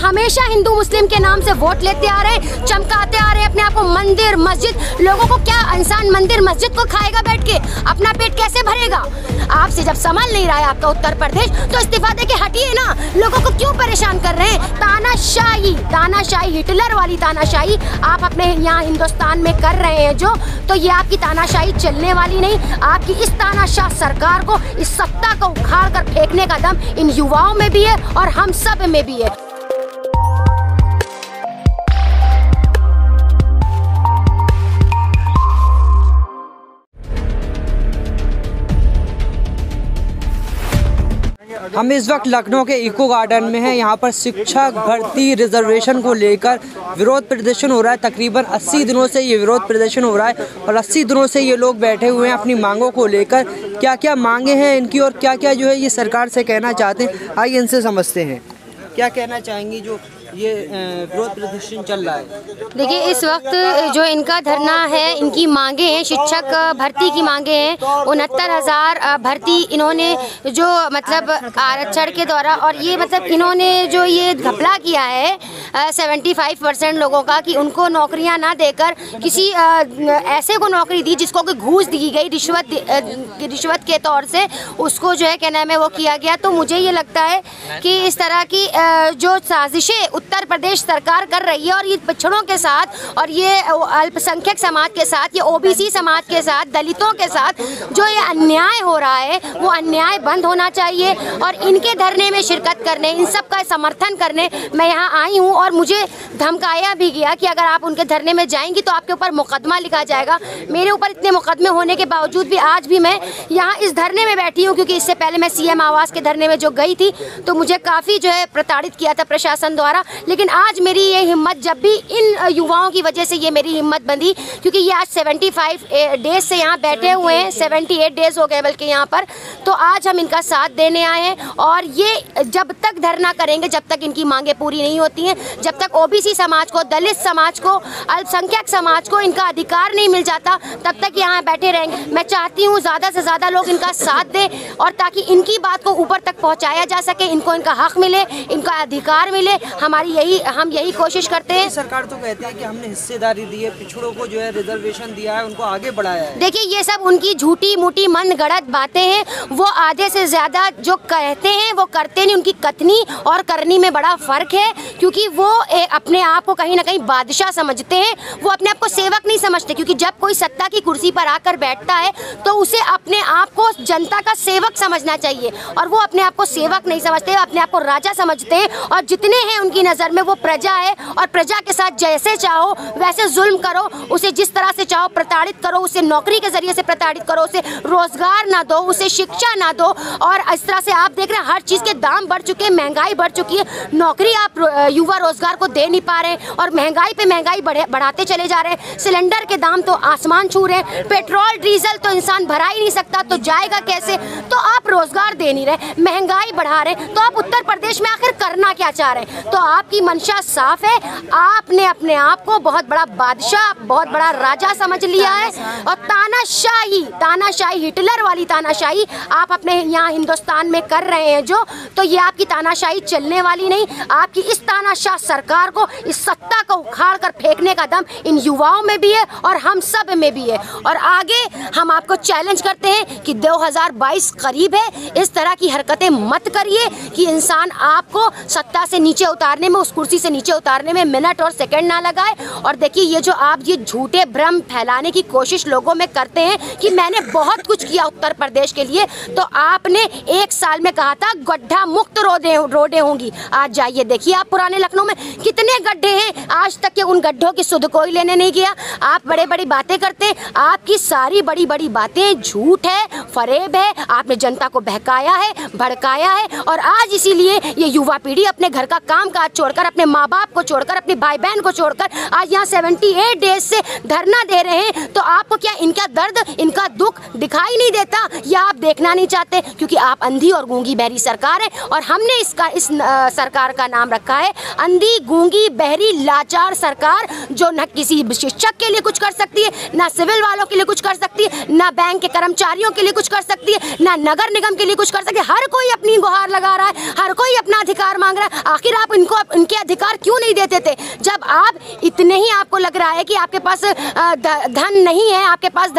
हमेशा हिंदू मुस्लिम के नाम से वोट लेते आ रहे हैं, चमकाते आ रहे हैं अपने आप को मंदिर मस्जिद। लोगों को क्या इंसान मंदिर मस्जिद को खाएगा बैठ के? अपना पेट कैसे भरेगा? आपसे जब संभल नहीं रहा है आपका उत्तर प्रदेश तो इस्तीफा दे के हटिए ना। लोगों को क्यों परेशान कर रहे हैं? तानाशाही हिटलर वाली तानाशाही आप अपने यहाँ हिंदुस्तान में कर रहे हैं जो, तो ये आपकी तानाशाही चलने वाली नहीं। आपकी इस तानाशाह सरकार को, इस सत्ता को उखाड़ कर फेंकने का दम इन युवाओं में भी है और हम सब में भी है। हम इस वक्त लखनऊ के इको गार्डन में हैं। यहाँ पर शिक्षक भर्ती रिजर्वेशन को लेकर विरोध प्रदर्शन हो रहा है। तकरीबन 80 दिनों से ये विरोध प्रदर्शन हो रहा है और 80 दिनों से ये लोग बैठे हुए हैं अपनी मांगों को लेकर। क्या क्या मांगे हैं इनकी और क्या क्या जो है ये सरकार से कहना चाहते हैं, आइए इनसे समझते हैं। क्या कहना चाहेंगी जो ये विरोध प्रदर्शन चल रहा है? देखिए, इस वक्त जो इनका धरना है, इनकी मांगे हैं, शिक्षक भर्ती की मांगे हैं। 69,000 भर्ती इन्होंने जो मतलब आरक्षण के द्वारा, और ये मतलब इन्होंने जो ये घपला किया है 75% लोगों का कि उनको नौकरियां ना देकर किसी ऐसे को नौकरी दी जिसको कि घूस दी गई, रिश्वत के तौर से उसको जो है क्या नाम है वो किया गया। तो मुझे ये लगता है कि इस तरह की जो साजिशें उत्तर प्रदेश सरकार कर रही है और ये पिछड़ों के साथ और ये अल्पसंख्यक समाज के साथ, ये ओबीसी समाज के साथ, दलितों के साथ जो ये अन्याय हो रहा है वो अन्याय बंद होना चाहिए। और इनके धरने में शिरकत करने, इन सब का समर्थन करने मैं यहाँ आई हूँ। और मुझे धमकाया भी गया कि अगर आप उनके धरने में जाएंगी तो आपके ऊपर मुकदमा लिखा जाएगा। मेरे ऊपर इतने मुकदमे होने के बावजूद भी आज भी मैं यहाँ इस धरने में बैठी हूँ, क्योंकि इससे पहले मैं सीएम आवास के धरने में जो गई थी तो मुझे काफ़ी जो है प्रताड़ित किया था प्रशासन द्वारा। लेकिन आज मेरी ये हिम्मत, जब भी इन युवाओं की वजह से ये मेरी हिम्मत बंधी, क्योंकि ये आज 75 डेज से यहाँ बैठे हुए हैं, 78 डेज हो गए बल्कि यहाँ पर, तो आज हम इनका साथ देने आए हैं। और ये जब तक धरना करेंगे, जब तक इनकी मांगे पूरी नहीं होती हैं, जब तक ओबीसी समाज को, दलित समाज को, अल्पसंख्यक समाज को इनका अधिकार नहीं मिल जाता, तब तक यहाँ बैठे रहेंगे। मैं चाहती हूँ ज़्यादा से ज़्यादा लोग इनका साथ दें और ताकि इनकी बात को ऊपर तक पहुँचाया जा सके, इनको इनका हक मिले, इनका अधिकार मिले। हम यही कोशिश करते हैं। सरकार तो कहती है कि हमने हिस्सेदारी दी है, पिछड़ों को जो है रिजर्वेशन दिया है, उनको आगे बढ़ाया है। देखिए, ये सब उनकी झूठी मूठी मन गढ़ंत बातें हैं। वो आधे से ज़्यादा जो कहते हैं वो करते नहीं। उनकी कथनी और करनी में बड़ा फ़र्क है, क्योंकि वो अपने आप को कहीं ना कहीं बादशाह समझते हैं, वो अपने आप को सेवक नहीं समझते। क्योंकि जब कोई सत्ता की कुर्सी पर आकर बैठता है तो उसे अपने आप को जनता का सेवक समझना चाहिए, और वो अपने आप को सेवक नहीं समझते, अपने आप को राजा समझते हैं। और जितने हैं उनकी नज़र में वो प्रजा है, और प्रजा के साथ जैसे चाहो वैसे जुल्म करो, उसे जिस तरह से चाहो प्रताड़ित करो, उसे नौकरी के जरिए से प्रताड़ित करो, उसे रोजगार ना दो, उसे शिक्षा ना दो। और इस तरह से आप देख रहे हैं हर चीज़ के दाम बढ़ चुके हैं, महंगाई बढ़ चुकी है, नौकरी आप युवा रोजगार को दे नहीं पा रहे हैं और महंगाई पे महंगाई बढ़ाते चले जा रहे हैं। सिलेंडर के दाम तो आसमान छू रहे हैं, पेट्रोल डीजल तो इंसान भरा ही नहीं सकता, तो जाएगा कैसे? तो आप रोजगार दे नहीं रहे, महंगाई बढ़ा रहे, तो आप उत्तर प्रदेश में आखिर करना क्या चाह रहे हैं? तो आपकी मंशा साफ है, आपने अपने आप को बहुत बड़ा बादशाह, बहुत बड़ा राजा समझ लिया है। और तानाशाही हिटलर वाली तानाशाही आप अपने यहाँ हिंदुस्तान में कर रहे हैं जो, तो ये आपकी तानाशाही चलने वाली नहीं। आपकी इस तानाशाह सरकार को, इस सत्ता को उखाड़ कर फेंकने का दम इन युवाओं में भी है और हम सब में भी है। और आगे हम आपको चैलेंज करते हैं कि 2022 करीब है, इस तरह की हरकतें मत करिए कि इंसान आपको सत्ता से नीचे उतारने में, उस कुर्सी से नीचे उतारने में मिनट और सेकंड ना लगाए। और देखिए, ये जो आप ये झूठे भ्रम फैलाने की कोशिश लोगों में करते हैं कि मैंने बहुत कुछ किया उत्तर प्रदेश के लिए, तो आपने 1 साल में कहा था गड्ढा मुक्त रोडें होंगी। आज जाइए देखिए आप पुराने लखनऊ में कितने गड्ढे हैं, आज तक के उन गड्ढों की सुध कोई लेने नहीं गया। आप बड़े बड़ी बातें करते हैं, आपकी सारी बड़ी बड़ी बातें झूठ है, फरेब है, आपने जनता को बहकाया है, भड़काया है। और आज इसीलिए ये युवा पीढ़ी अपने घर का काम काज छोड़कर, अपने माँ बाप को छोड़कर, अपने भाई बहन को छोड़कर आज यहाँ 78 डेज से धरना दे रहे हैं। तो आपको क्या इनका दर्द, इनका दुख दिखाई नहीं देता, या आप देखना नहीं चाहते? क्योंकि आप अंधी और गूंगी बहरी सरकार है, और हमने इस सरकार का नाम रखा है अंधी गूंगी बहरी लाचार सरकार, जो न किसी शिक्षक के लिए कुछ कर सकती है, ना सिविल वालों के लिए कुछ कर सकती है, ना बैंक के कर्मचारियों के लिए कुछ कर सकती है, ना नगर निगम के लिए कुछ कर सकती है। हर कोई अपनी गुहार लगा रहा है, हर कोई अपना अधिकार मांग रहा है। आखिर आप इनको उनके अधिकार क्यों नहीं देते थे? जब आप इतने ही आपको लग रहा है कि आपके पास धन नहीं है, आपके पास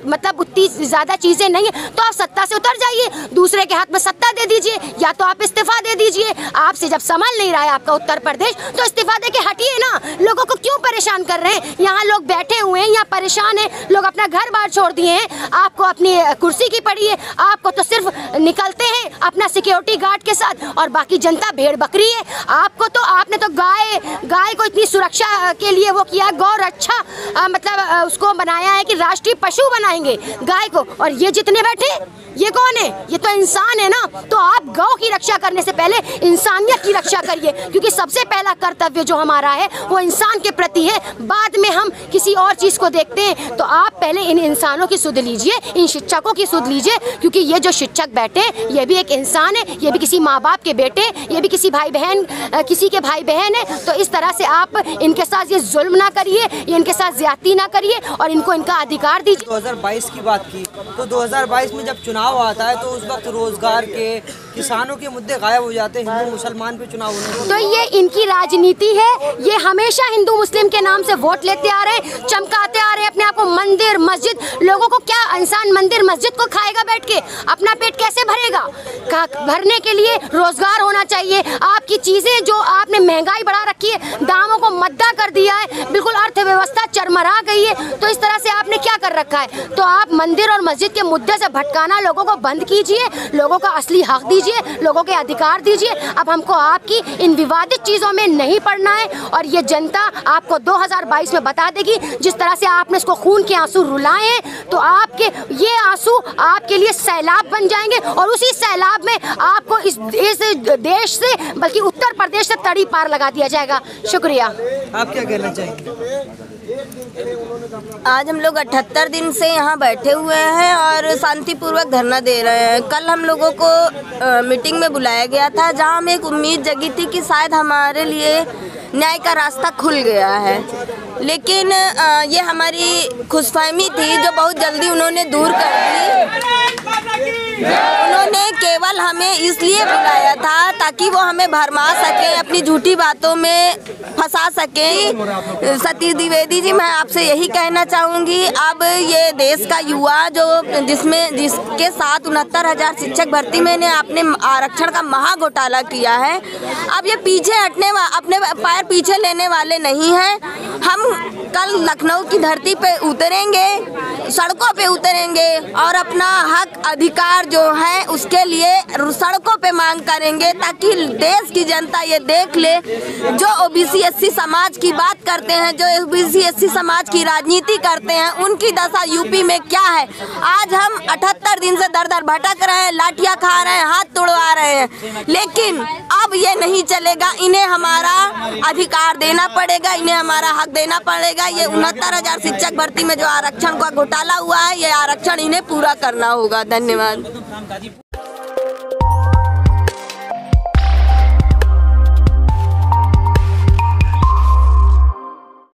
मतलब उतनी ज़्यादा चीज़ें नहीं है, तो आप सत्ता से उतर जाइए, दूसरे के हाथ में सत्ता दे दीजिए, या तो आप इस्तीफा दे दीजिए। आपसे जब संभल नहीं रहा है आपका उत्तर प्रदेश, तो इस्तीफा दे के हटिए ना। लोगों को क्यों परेशान कर रहे हैं? यहाँ लोग बैठे हुए हैं, यहाँ परेशान हैं, लोग अपना घर बार छोड़ दिए हैं, आपको अपनी कुर्सी की पड़ी है। आपको तो सिर्फ निकलते हैं अपना सिक्योरिटी गार्ड के साथ, और बाकी जनता भेड़ बकरी है। आपको तो आपने तो गाय को इतनी सुरक्षा के लिए वो किया, गौ रक्षा मतलब उसको बनाया है कि राष्ट्रीय पशु बनाएंगे गाय को, और ये जितने बैठे ये कौन है? ये तो इंसान है ना। तो आप गौ की रक्षा करने से पहले इंसानियत की रक्षा करिए, क्योंकि सबसे पहला कर्तव्य जो हमारा है वो इंसान के प्रति है, बाद में हम किसी और चीज़ को देखते हैं। तो आप पहले इन इंसानों की सुध लीजिए, इन शिक्षकों की सुध लीजिए, क्योंकि ये जो शिक्षक बैठे ये भी एक इंसान है, ये भी किसी माँ बाप के बेटे, ये भी किसी भाई बहन किसी के भाई बहन है। तो इस तरह से आप इनके साथ ये जुल्म ना करिए, ये इनके साथ ज्यादती ना करिए, और इनको इनका अधिकार दीजिए। 2022 की बात की तो 2022 में जब चुनाव आता है तो उस वक्त रोजगार के, किसानों के मुद्दे गायब हो जाते हैं, हिंदू मुसलमान पे चुनाव होने। तो ये इनकी राजनीति है, ये हमेशा हिंदू मुस्लिम के नाम से वोट लेते आ रहे हैं, चमकाते आ रहे हैं अपने आप को मंदिर मस्जिद। लोगों को क्या, इंसान मंदिर मस्जिद को खाएगा बैठ के? अपना पेट कैसे भरेगा? भरने के लिए रोजगार होना चाहिए। आपकी चीजें जो आपने महंगाई बढ़ा रखी है, दामों को मद्दा कर दिया है, बिल्कुल अर्थव्यवस्था चरमरा गई है। तो इस तरह से आपने क्या कर रखा है? तो आप मंदिर और मस्जिद के मुद्दे से भटकाना लोगों को बंद कीजिए, लोगों का असली हक दीजिए, लोगों के अधिकार दीजिए। अब हमको आपकी इन विवादित चीज़ों में नहीं पड़ना है, और ये जनता आपको 2022 में बता देगी। जिस तरह से आपने इसको खून के आंसू रुलाए हैं, तो आपके ये आंसू आपके लिए सैलाब बन जाएंगे, और उसी सैलाब में आपको इस देश से, बल्कि उत्तर प्रदेश से तड़ी पार लगा दिया जाएगा। शुक्रिया। आप क्या कहना चाहेंगे? आज हम लोग 78 दिन से यहाँ बैठे हुए हैं और शांतिपूर्वक धरना दे रहे हैं। कल हम लोगों को मीटिंग में बुलाया गया था, जहाँ हमें एक उम्मीद जगी थी कि शायद हमारे लिए न्याय का रास्ता खुल गया है, लेकिन ये हमारी खुशफहमी थी जो बहुत जल्दी उन्होंने दूर कर दी। उन्होंने केवल हमें इसलिए बुलाया था ताकि वो हमें भरमा सकें, अपनी झूठी बातों में फंसा सकें। सतीश द्विवेदी जी, मैं आपसे यही कहना चाहूँगी, अब ये देश का युवा जो जिसके साथ 69,000 शिक्षक भर्ती में ने आपने आरक्षण का महा घोटाला किया है, अब ये पीछे हटने अपने पैर पीछे लेने वाले नहीं हैं। हम कल लखनऊ की धरती पे उतरेंगे, सड़कों पे उतरेंगे, और अपना हक अधिकार जो है उसके लिए सड़कों पे मांग करेंगे, ताकि देश की जनता ये देख ले, जो ओबीसी एससी समाज की बात करते हैं, जो ओबीसी एससी समाज की राजनीति करते हैं, उनकी दशा यूपी में क्या है। आज हम 78 दिन से दर दर भटक रहे हैं, लाठियां खा रहे हैं, हाथ तुड़वा रहे हैं, लेकिन अब ये नहीं चलेगा। इन्हें हमारा अधिकार देना पड़ेगा, इन्हें हमारा हक देना पड़ेगा। ये 69,000 शिक्षक भर्ती में जो आरक्षण का घोटाला हुआ है, ये आरक्षण इन्हें पूरा करना होगा। धन्यवाद।